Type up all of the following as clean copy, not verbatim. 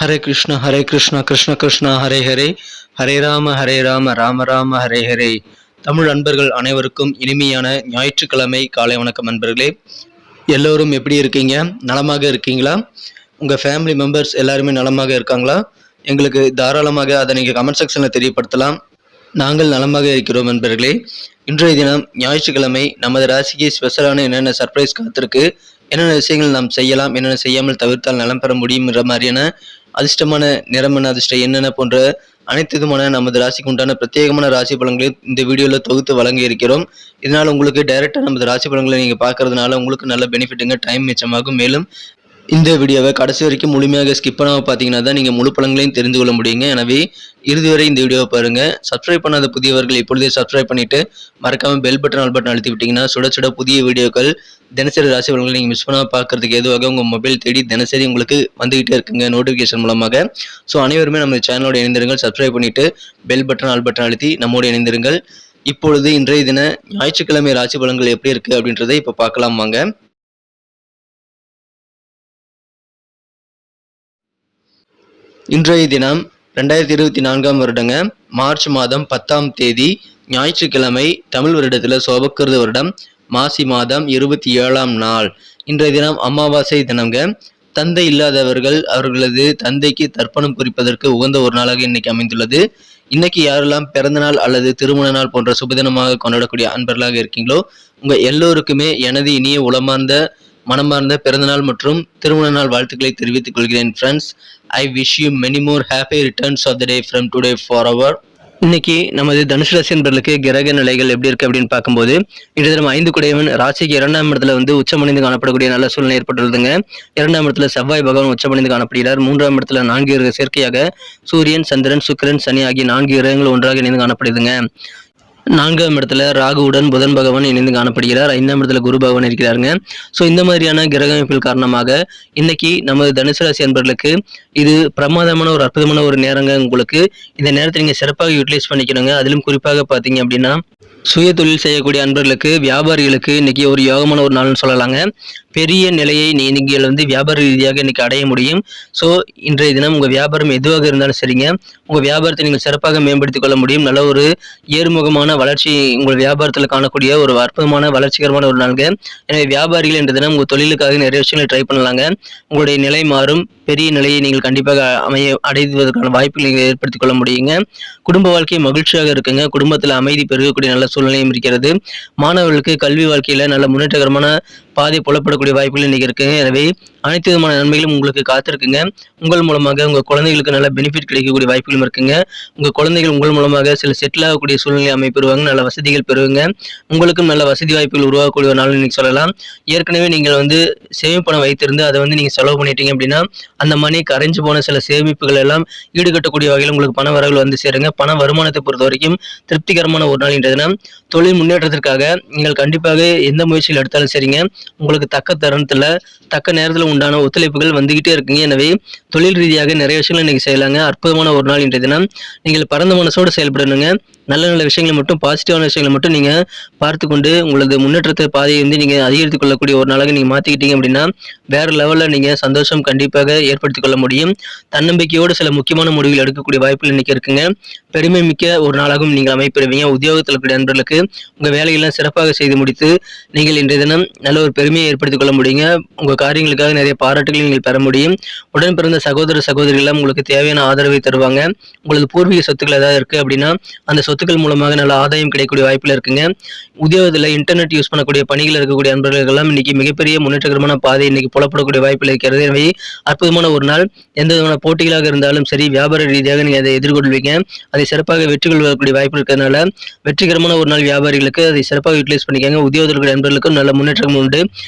ஹரே கிருஷ்ணா கிருஷ்ண கிருஷ்ணா ஹரே ஹரே, ஹரே ராம ராம ராம ஹரே ஹரே. தமிழ் அன்பர்கள் அனைவருக்கும் இனிமையான ஞாயிற்றுக்கிழமை காலை வணக்கம் அன்பர்களே. எல்லோரும் எப்படி இருக்கீங்க? நலமாக இருக்கீங்களா? உங்கள் ஃபேமிலி மெம்பர்ஸ் எல்லாருமே நலமாக இருக்காங்களா? எங்களுக்கு தாராளமாக அதை நீங்கள் கமெண்ட் செக்ஷனில் தெரியப்படுத்தலாம். நாங்கள் நலமாக இருக்கிறோம் நண்பர்களே. இன்றைய தினம் ஞாயிற்றுக்கிழமை நமது ராசிக்கு ஸ்பெஷலான என்னென்ன சர்ப்ரைஸ் காத்திருக்கு, என்னென்ன விஷயங்கள் நாம் செய்யலாம், என்னென்ன செய்யாமல் தவிர்த்தால் நலம் பெற முடியும்ன்ற மாதிரியான அதிர்ஷ்டமான நிறமன அதிர்ஷ்டம் என்னென்ன போன்ற அனைத்து விதமான நமது ராசிக்கு உண்டான பிரத்யேகமான ராசி பலன்களை இந்த வீடியோவில் தொகுத்து வழங்க இருக்கிறோம். இதனால் உங்களுக்கு டைரெக்டாக நமது ராசி பலன்களை நீங்கள் பார்க்கறதுனால உங்களுக்கு நல்ல பெனிஃபிட்டுங்க, டைம் மிச்சமாகும். மேலும் இந்த வீடியோவை கடைசி வரைக்கும் முழுமையாக ஸ்கிப் பண்ணாமல் பார்த்தீங்கன்னா தான் நீங்கள் முழு பலன்களையும் தெரிந்து கொள்ள முடியுங்க. எனவே இறுதி வரை இந்த வீடியோவை பாருங்கள். சப்ஸ்கிரைப் பண்ணாத புதியவர்கள் இப்பொழுதே சப்ஸ்கிரைப் பண்ணிவிட்டு மறக்காமல் பெல் பட்டன் ஆல் பட்டன் அழுத்தி விட்டிங்கன்னா சுட சுட புதிய வீடியோக்கள் தினசரி ராசி பலன்களை நீங்கள் மிஸ் பண்ணாமல் பார்க்கறதுக்கு எதுவாக உங்கள் மொபைல் தேடி தினசரி உங்களுக்கு வந்துகிட்டே இருக்குங்க நோட்டிஃபிகேஷன் மூலமாக. ஸோ அனைவருமே நம்ம சேனலோட இணைந்திருங்கள். சப்ஸ்கிரைப் பண்ணிவிட்டு பெல் பட்டன் ஆல் பட்டன் அழுத்தி நம்மோடு இணைந்திருங்கள். இப்பொழுது இன்றைய தின ஞாயிற்றுக்கிழமை ராசி பலன்கள் எப்படி இருக்குது அப்படின்றத இப்போ பார்க்கலாம் வாங்க. இன்றைய தினம் 2024 வருடங்க மார்ச் மாதம் 10ஆம் தேதி ஞாயிற்றுக்கிழமை, தமிழ் வருடத்தில் சோபக்கிருத வருடம் மாசி மாதம் 27ஆம் நாள். இன்றைய தினம் அமாவாசை தினங்க. தந்தை இல்லாதவர்கள் அவர்களது தந்தைக்கு தர்ப்பணம் குறிப்பதற்கு உகந்த ஒரு நாளாக இன்னைக்கு அமைந்துள்ளது. இன்னைக்கு யாரெல்லாம் பிறந்த நாள் அல்லது திருமண நாள் போன்ற சுபதினமாக கொண்டாடக்கூடிய அன்பர்களாக இருக்கீங்களோ உங்க எல்லோருக்குமே எனது இனிய உளமார்ந்த மனமார்ந்த பிறந்தநாள் மற்றும் திருமண நாள் வாழ்த்துக்களை தெரிவித்துக் கொள்கிறேன். Friends, I wish you many more happy returns of the day from today for அவர். இன்னைக்கு நமது தனுசு ராசி என்பர்களுக்கு கிரக நிலைகள் எப்படி இருக்கு அப்படின்னு பார்க்கும்போது, இன்றைய தினம் 5 குடையவன் ராசிக்கு 2ஆம் இடத்துல உச்சமடைந்து காணப்படக்கூடிய நல்ல சூழ்நிலை ஏற்பட்டுள்ளதுங்க. 2ஆம் இடத்துல செவ்வாய் பகவான் உச்சமடைந்து காணப்படுகிறார். 3ஆம் இடத்துல 4 கிரக சேர்க்கையாக சூரியன், சந்திரன், சுக்கிரன், சனி ஆகிய 4 கிரகங்கள் ஒன்றாக இணைந்து காணப்படுதுங்க. 4ஆம் இடத்துல ராகுவுடன் புதன் பகவான் இணைந்து காணப்படுகிறார். 5ஆம் இடத்துல குரு பகவான் இருக்கிறாருங்க. ஸோ இந்த மாதிரியான கிரக அமைப்பில் காரணமாக இன்னைக்கு நமது தனுசு ராசி அன்பர்களுக்கு இது பிரமாதமான ஒரு அற்புதமான ஒரு நேரங்க. உங்களுக்கு இந்த நேரத்தை நீங்கள் சிறப்பாக யூட்டிலைஸ் பண்ணிக்கணுங்க. அதிலும் குறிப்பாக பார்த்தீங்க அப்படின்னா சுய தொழில் செய்யக்கூடிய அன்பர்களுக்கு, வியாபாரிகளுக்கு இன்னைக்கு ஒரு யோகமான ஒரு நாள்னு சொல்லலாங்க. பெரிய நிலையை நீங்கள் வியாபார ரீதியாக இன்னைக்கு அடைய முடியும். ஸோ இன்றைய தினம் உங்கள் வியாபாரம் எதுவாக இருந்தாலும் சரிங்க, உங்கள் வியாபாரத்தை நீங்கள் சிறப்பாக மேம்படுத்திக் கொள்ள முடியும். நல்ல ஒரு ஏறுமுகமான வளர்ச்சி உங்கள் வியாபாரத்தில் காணக்கூடிய ஒரு அற்புதமான வளர்ச்சிகரமான ஒரு நாள்ங்க. எனவே வியாபாரிகள் இன்றைய தினம் உங்கள் தொழிலுக்காக நிறைய விஷயங்களை ட்ரை பண்ணலாங்க. உங்களுடைய நிலை மாறும். பெரிய நிலையை நீங்கள் கண்டிப்பாக அடைவதற்கான வாய்ப்புகளை நீங்கள் ஏற்படுத்திக் கொள்ள முடியுங்க. குடும்ப வாழ்க்கை மகிழ்ச்சியாக இருக்குங்க. குடும்பத்தில் அமைதி பெருகக்கூடிய நல்ல சூழ்நிலையும் இருக்கிறது. மாணவர்களுக்கு கல்வி வாழ்க்கையில நல்ல முன்னேற்றகரமான பாதை புலப்படக்கூடிய வாய்ப்புகள் இன்னைக்கு இருக்குங்க. எனவே அனைத்து விதமான நன்மைகளும் உங்களுக்கு காத்திருக்குங்க. உங்கள் மூலமாக உங்கள் குழந்தைகளுக்கு நல்ல பெனிஃபிட் கிடைக்கக்கூடிய வாய்ப்புகளும் இருக்குங்க. உங்கள் குழந்தைகள் உங்கள் மூலமாக சில செட்டில் ஆகக்கூடிய சூழ்நிலை அமைப்பெறுவாங்க. நல்ல வசதிகள் பெறுவீங்க. உங்களுக்கும் நல்ல வசதி வாய்ப்புகள் உருவாகக்கூடிய ஒரு நாள் இன்னைக்கு சொல்லலாம். ஏற்கனவே நீங்கள் சேமிப்பணம் வைத்திருந்து அதை நீங்கள் செலவு பண்ணிட்டீங்க அப்படின்னா அந்த மணி கரைஞ்சு போன சில சேமிப்புகள் எல்லாம் ஈடுகட்டக்கூடிய வகையில் உங்களுக்கு பண வரவுகள் சேருங்க. பண வருமானத்தை பொறுத்த வரைக்கும் திருப்திகரமான ஒரு நாள் இன்றைய தினம். தொழில் முன்னேற்றத்திற்காக நீங்கள் கண்டிப்பாக எந்த முயற்சிகள் எடுத்தாலும் சரிங்க, உங்களுக்கு தக்க தருணத்தில் தக்க நேரத்தில் உண்டான ஒத்துழைப்புகள் வந்துகிட்டே இருக்குங்க. எனவே தொழில் ரீதியாக நிறைய விஷயங்கள் இன்னைக்கு செய்யலாங்க. அற்புதமான ஒரு நாள் இன்றைய தினம். நீங்கள் பரந்த மனசோடு செயல்படணுங்க. நல்ல நல்ல விஷயங்களை மட்டும், பாசிட்டிவான விஷயங்களை மட்டும் நீங்கள் பார்த்து கொண்டு உங்களது முன்னேற்றத்தை பாதையை நீங்கள் அதிகரித்துக் கொள்ளக்கூடிய ஒரு நாளாக நீங்கள் மாற்றிக்கிட்டீங்க அப்படின்னா வேறு லெவலில் நீங்கள் சந்தோஷம் கண்டிப்பாக ஏற்படுத்திக் கொள்ள முடியும். தன்னம்பிக்கையோடு சில முக்கியமான முடிவுகள் எடுக்கக்கூடிய வாய்ப்புகள் இன்னைக்கு இருக்குங்க. பெருமை மிக்க ஒரு நாளாகவும் நீங்கள் அமைப்பெறுவீங்க. உத்தியோகத்தில் கூடிய நண்பர்களுக்கு உங்கள் வேலையெல்லாம் சிறப்பாக செய்து முடித்து நீங்கள் இன்றைய தினம் நல்ல ஒரு பெருமையை ஏற்படுத்திக் கொள்ள முடியுங்க. உங்கள் காரியங்களுக்காக நிறைய பாராட்டுகளை நீங்கள் பெற முடியும். உடன் பிறந்த சகோதர சகோதரிகள் உங்களுக்கு தேவையான ஆதரவை தருவாங்க. உங்களது பூர்வீக சொத்துக்கள் ஏதாவது இருக்குது அப்படின்னா அந்த சொத்துக்கள் மூலமாக நல்ல ஆதாயம் கிடைக்கக்கூடிய வாய்ப்புல இருக்குங்க. உத்தியோகத்தில் இன்டர்நெட் யூஸ் பண்ணக்கூடிய பணிகள் இருக்கக்கூடிய அன்பர்களுக்கெல்லாம் இன்னைக்கு மிகப்பெரிய முன்னேற்றகரமான பாதை இன்னைக்கு புலப்படக்கூடிய வாய்ப்புகள் இருக்கிறது. எனவே அற்புதமான ஒரு நாள். எந்த விதமான போட்டிகளாக இருந்தாலும் சரி, வியாபார ரீதியாக நீங்கள் அதை எதிர்கொள்வீங்க. அதை சிறப்பாக வெற்றி கொள்ளக்கூடிய வாய்ப்பு இருக்கிறதுனால வெற்றிகரமான ஒரு நாள் வியாபாரிகளுக்கு அதை சிறப்பாக யூட்டிலைஸ் பண்ணிக்காங்க. உத்தியோகத்தில் நண்பர்களுக்கும் நல்ல முன்னேற்றம் உண்டு.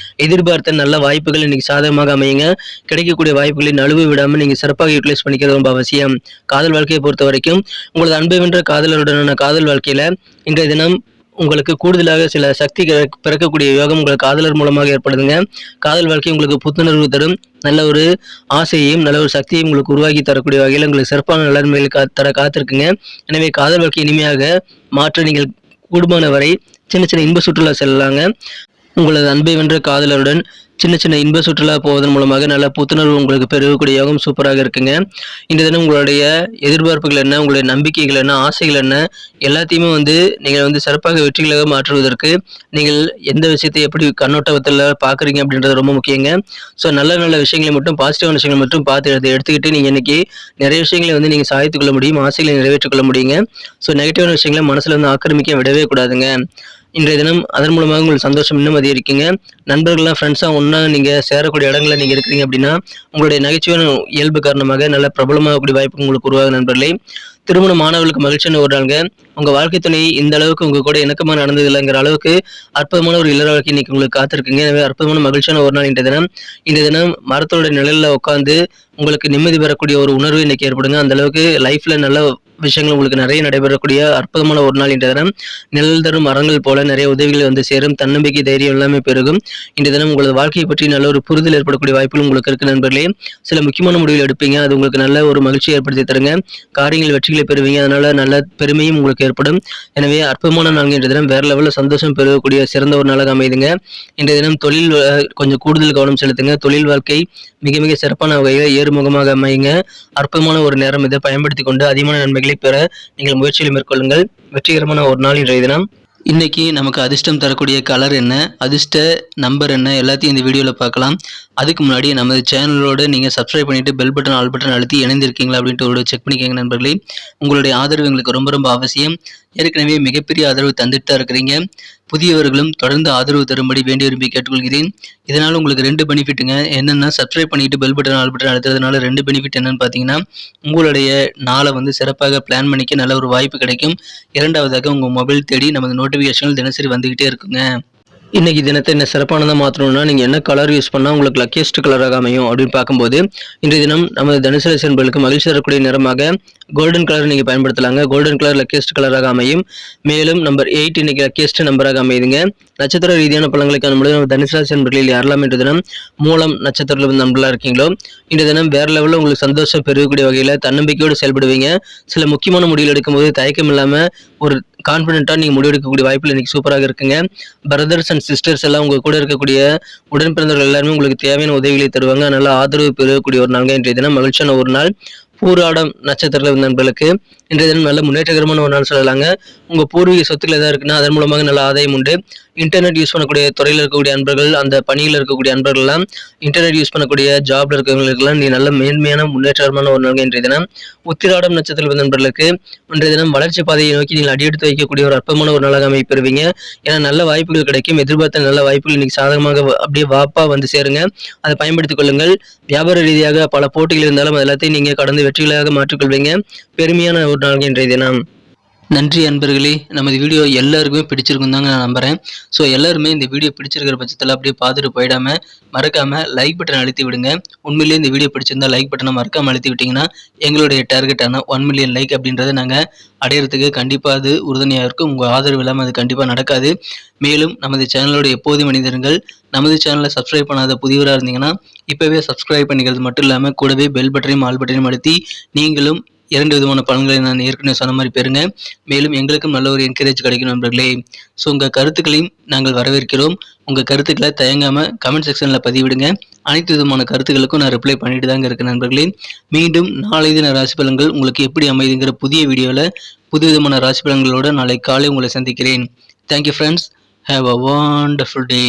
எதிர்பார்த்த நல்ல வாய்ப்புகள் இன்னைக்கு சாதகமாக அமையுங்க. கிடைக்கக்கூடிய வாய்ப்புகளை நழுவு விடாமல் நீங்கள் சிறப்பாக யூட்டிலைஸ் பண்ணிக்கிறது ரொம்ப அவசியம். காதல் வாழ்க்கையை பொறுத்த வரைக்கும் உங்களது அன்பை வென்ற காதலருடனான காதல் வாழ்க்கையில இன்றைய தினம் உங்களுக்கு கூடுதலாக சில சக்தி பிறக்கக்கூடிய யோகம் உங்கள் காதலர் மூலமாக ஏற்படுதுங்க. காதல் வாழ்க்கை உங்களுக்கு புத்துணர்வு தரும். நல்ல ஒரு ஆசையையும் நல்ல ஒரு சக்தியையும் உங்களுக்கு உருவாக்கி தரக்கூடிய வகையில் உங்களுக்கு சிறப்பான நலன்மைகள் தர காத்திருக்குங்க. எனவே காதல் வாழ்க்கை இனிமையாக மாற்ற நீங்கள் கூடுமான வரை சின்ன சின்ன இன்ப சுற்றுலா செல்லலாங்க. உங்களது அன்பை வென்ற காதலருடன் சின்ன சின்ன இன்ப சுற்றுலா போவதன் மூலமாக நல்ல புத்துணர்வு உங்களுக்கு பெறக்கூடிய யோகம் சூப்பராக இருக்குங்க. இந்த தினம் உங்களுடைய எதிர்பார்ப்புகள் என்ன, உங்களுடைய நம்பிக்கைகள் என்ன, ஆசைகள் என்ன, எல்லாத்தையுமே நீங்கள் சிறப்பாக வெற்றிகளாக மாற்றுவதற்கு நீங்கள் எந்த விஷயத்தை எப்படி கண்ணோட்டத்தில் பார்க்குறீங்க அப்படின்றது ரொம்ப முக்கியங்க. ஸோ நல்ல நல்ல விஷயங்களை மட்டும், பாசிட்டிவான விஷயங்களை மட்டும் பார்த்து எடுத்துக்கிட்டு நீங்கள் இன்னைக்கு நிறைய விஷயங்களை நீங்கள் சாதித்துக் கொள்ள முடியும், ஆசைகளை நிறைவேற்றிக் கொள்ள முடியுங்க. ஸோ நெகட்டிவான விஷயங்களை மனசில் ஆக்கிரமிக்க விடவே கூடாதுங்க. இன்றைய தினம் அதன் மூலமாக உங்களுக்கு சந்தோஷம் இன்னும் அதிகரிக்குங்க. நண்பர்கள்லாம் ஃப்ரெண்ட்ஸாக ஒன்றா நீங்கள் சேரக்கூடிய இடங்களில் நீங்கள் இருக்கிறீங்க அப்படின்னா உங்களுடைய நகைச்சுவையான இயல்பு காரணமாக நல்ல பிரபலமாகக்கூடிய வாய்ப்பு உங்களுக்கு உருவாகும் நண்பர்களே. திருமண மாணவர்களுக்கு மகிழ்ச்சியான ஒரு நாளுங்க. உங்கள் வாழ்க்கை துணை இந்த அளவுக்கு உங்கள் கூட இணக்கமாக நடந்தது இல்லைங்கிற அளவுக்கு அற்புதமான ஒரு இல்லற வாழ்க்கை இன்னைக்கு உங்களுக்கு காத்திருக்குங்க. எனவே அற்புதமான மகிழ்ச்சியான ஒரு நாள் இன்றைய தினம் மரத்தோட நிழலில் உட்காந்து உங்களுக்கு நிம்மதி பெறக்கூடிய ஒரு உணர்வு இன்னைக்கு ஏற்படுங்க. அந்த அளவுக்கு லைஃப்ல நல்ல விஷயங்கள் உங்களுக்கு நிறைய நடைபெறக்கூடிய அற்புதமான ஒரு நாள் இன்றைய தினம். நிழல் தரும் மரங்கள் போல நிறைய உதவிகள் சேரும், தன்னம்பிக்கை தைரியம் எல்லாமே பெருகும். இன்றைய தினம் உங்களது வாழ்க்கையை பற்றி நல்ல ஒரு புரிதல் ஏற்படக்கூடிய வாய்ப்புகள் உங்களுக்கு இருக்கு நண்பர்களே. சில முக்கியமான முடிவுகள் எடுப்பீங்க, அது உங்களுக்கு நல்ல ஒரு மகிழ்ச்சியை ஏற்படுத்தி தருங்க. காரியங்கள் வெற்றிகளை பெறுவீங்க, அதனால நல்ல பெருமையும் உங்களுக்கு ஏற்படும். எனவே அற்புதமான நாள் இன்றைய தினம் வேற லெவலில் சந்தோஷம் பெறக்கூடிய சிறந்த ஒரு நாளாக அமைதுங்க. இன்றைய தினம் தொழில் கொஞ்சம் கூடுதல் கவனம் செலுத்துங்க. தொழில் வாழ்க்கை மிக மிக சிறப்பான வகையில் ஏறுமுகமாக அமையுங்க. அற்புதமான ஒரு நேரம் இதை பயன்படுத்தி கொண்டு அதிகமான நன்மைகளை பெற நீங்கள் முயற்சிகளை மேற்கொள்ளுங்கள். வெற்றிகரமான ஒரு நாள் இன்றைய தினம். இன்னைக்கு நமக்கு அதிர்ஷ்டம் தரக்கூடிய கலர் என்ன, அதிர்ஷ்ட நம்பர் என்ன, எல்லாத்தையும் இந்த வீடியோவில் பார்க்கலாம். அதுக்கு முன்னாடி நமது சேனலோடு நீங்கள் சப்ஸ்கிரைப் பண்ணிட்டு பெல் பட்டன் ஆல் பட்டன் அழுத்தி இணைந்திருக்கீங்களா அப்படின்ட்டு ஒரு செக் பண்ணிக்கோங்க நண்பர்களே. உங்களுடைய ஆதரவு எங்களுக்கு ரொம்ப ரொம்ப அவசியம். ஏற்கனவே மிகப்பெரிய ஆதரவு தந்துட்டு தான் இருக்கிறீங்க. புதியவர்களும் தொடர்ந்து ஆதரவு தரும்படி வேண்டி விரும்பி கேட்டுக்கொள்கிறேன். இதனால் உங்களுக்கு 2 பெனிஃபிட்டுங்க. என்னென்னா, சப்ஸ்கிரைப் பண்ணிட்டு பெல் பட்டன் ஆல் பட்டன் அழுத்துறதுனால 2 பெனிஃபிட் என்னன்னு பார்த்தீங்கன்னா, உங்களுடைய நாளை சிறப்பாக பிளான் பண்ணிக்க நல்ல ஒரு வாய்ப்பு கிடைக்கும். இரண்டாவதாக உங்கள் மொபைல் தேடி நமது நோட்டிஃபிகேஷன்கள் தினசரி வந்துகிட்டே இருக்குங்க. இன்னைக்கு தினத்தை என்ன சிறப்பானதாக மாற்றணும்னா நீங்கள் என்ன கலர் யூஸ் பண்ணால் உங்களுக்கு லக்கியஸ்ட் கலராக அமையும் அப்படின்னு பார்க்கும்போது, இன்றைய தினம் நமது தனுசு ராசி என்பவர்களுக்கு மகிழ்ச்சி தரக்கூடிய நிறமாக கோல்டன் கலர் நீங்கள் பயன்படுத்தலாங்க. கோல்டன் கலர் லக்கியஸ்ட் கலராக அமையும். மேலும் நம்பர் 8 இன்னைக்கு லக்கியஸ்ட் நம்பராக அமையுதுங்க. நட்சத்திர ரீதியான பலன்களை காணும்போது நம்ம தனுசு ராசி என்பவர்களில் யாரெல்லாம் இன்றைய தினம் மூலம் நட்சத்திரத்தில் நண்பர்களாக இருக்கீங்களோ, இன்றைய தினம் வேற லெவலில் உங்களுக்கு சந்தோஷம் பெறக்கூடிய வகையில் தன்னம்பிக்கையோடு செயல்படுவீங்க. சில முக்கியமான முடிவுகள் எடுக்கும்போது தயக்கம் இல்லாமல் ஒரு கான்ஃபிடென்ட்டாக நீங்கள் முடிவெடுக்கக்கூடிய வாய்ப்பில் இன்னைக்கு சூப்பராக இருக்குங்க. பிரதர்ஸ் அண்ட் சிஸ்டர்ஸ் எல்லாம் உங்கள் கூட இருக்கக்கூடிய உடன் பிறந்தவர்கள் எல்லாருமே உங்களுக்கு தேவையான உதவிகளை தருவாங்க. அதனால ஆதரவு பெறக்கூடிய ஒரு நாள் இன்றைய தினம். மகிழ்ச்சியான ஒரு நாள். பூராடம் நட்சத்திரத்தில் நண்பர்களுக்கு இன்றைய தினம் நல்ல முன்னேற்றகரமான ஒரு நாள் சொல்லலாங்க. உங்கள் பூர்வீக சொத்துக்கள் எதாவது இருக்குன்னா அதன் மூலமாக நல்ல ஆதாயம் உண்டு. இன்டர்நெட் யூஸ் பண்ணக்கூடிய துறையில் இருக்கக்கூடிய அன்பர்கள், அந்த பணியில் இருக்கக்கூடிய அன்பர்கள்லாம், இன்டர்நெட் யூஸ் பண்ணக்கூடிய ஜாப்ல இருக்கிறவங்களுக்கெல்லாம் நீ நல்ல மேன்மையான முன்னேற்றகரமான ஒரு நாள் இன்றைய தினம். உத்திராடம் நட்சத்திரத்தில் நண்பர்களுக்கு இன்றைய தினம் வளர்ச்சி பாதையை நோக்கி நீங்கள் அடியெடுத்து வைக்கக்கூடிய ஒரு அற்புதமான ஒரு நாளாக அமைப்பெறுவீங்க. ஏன்னா நல்ல வாய்ப்புகள் கிடைக்கும். எதிர்பார்த்த நல்ல வாய்ப்புகள் இன்னைக்கு சாதகமாக அப்படியே வாப்பா சேருங்க. அதை பயன்படுத்திக் கொள்ளுங்கள். வியாபார ரீதியாக பல போட்டிகள் இருந்தாலும் அது எல்லாத்தையும் நீங்கள் கடந்து வெற்றிகளாக மாற்றிக்கொள்வீங்க. பெருமையான ஒரு நாள் இன்றைய தினம். நன்றி அன்பர்களே. நமது வீடியோ எல்லாருக்குமே பிடிச்சிருக்கும் தாங்க நான் நம்புகிறேன். ஸோ எல்லாருமே இந்த வீடியோ பிடிச்சிருக்கிற பட்சத்தில் அப்படியே பார்த்துட்டு போயிடாமல் மறக்காமல் லைக் பட்டன் அழுத்தி விடுங்க. உண்மையிலேயே இந்த வீடியோ பிடிச்சிருந்தா லைக் பட்டனை மறக்காமல் அழுத்தி விட்டிங்கன்னா எங்களுடைய டார்கெட்டான 1 மில்லியன் லைக் அப்படின்றத நாங்கள் அடையிறதுக்கு கண்டிப்பாக அது உறுதுணையாக இருக்கும். உங்கள் ஆதரவு இல்லாமல் அது கண்டிப்பாக நடக்காது. மேலும் நமது சேனலோட எப்போதும் மனிதர்கள் நமது சேனலை சப்ஸ்கிரைப் பண்ணாத புதியவராக இருந்தீங்கன்னா இப்போவே சப்ஸ்கிரைப் பண்ணிக்கிறது மட்டும் இல்லாமல் கூடவே பெல் பட்டனையும் ஆல் பட்டனையும் அழுத்தி நீங்களும் 2 விதமான பலன்களை நான் ஏற்கனவே சொன்ன மாதிரி பெறுங்க. மேலும் எங்களுக்கும் நல்ல ஒரு என்கரேஜ் கிடைக்கும் நண்பர்களே. ஸோ உங்கள் கருத்துக்களையும் நாங்கள் வரவேற்கிறோம். உங்கள் கருத்துக்களை தயங்காமல் கமெண்ட் செக்ஷனில் பதிவிடுங்க. அனைத்து விதமான கருத்துக்களுக்கும் நான் ரிப்ளை பண்ணிட்டு தாங்க இருக்கேன் நண்பர்களே. மீண்டும் நாளை தின ராசி பலன்கள் உங்களுக்கு எப்படி அமைதுங்கிற புதிய வீடியோவில் புது விதமான ராசி பலன்களோடு நாளை காலை உங்களை சந்திக்கிறேன். Thank you friends. Have a wonderful day.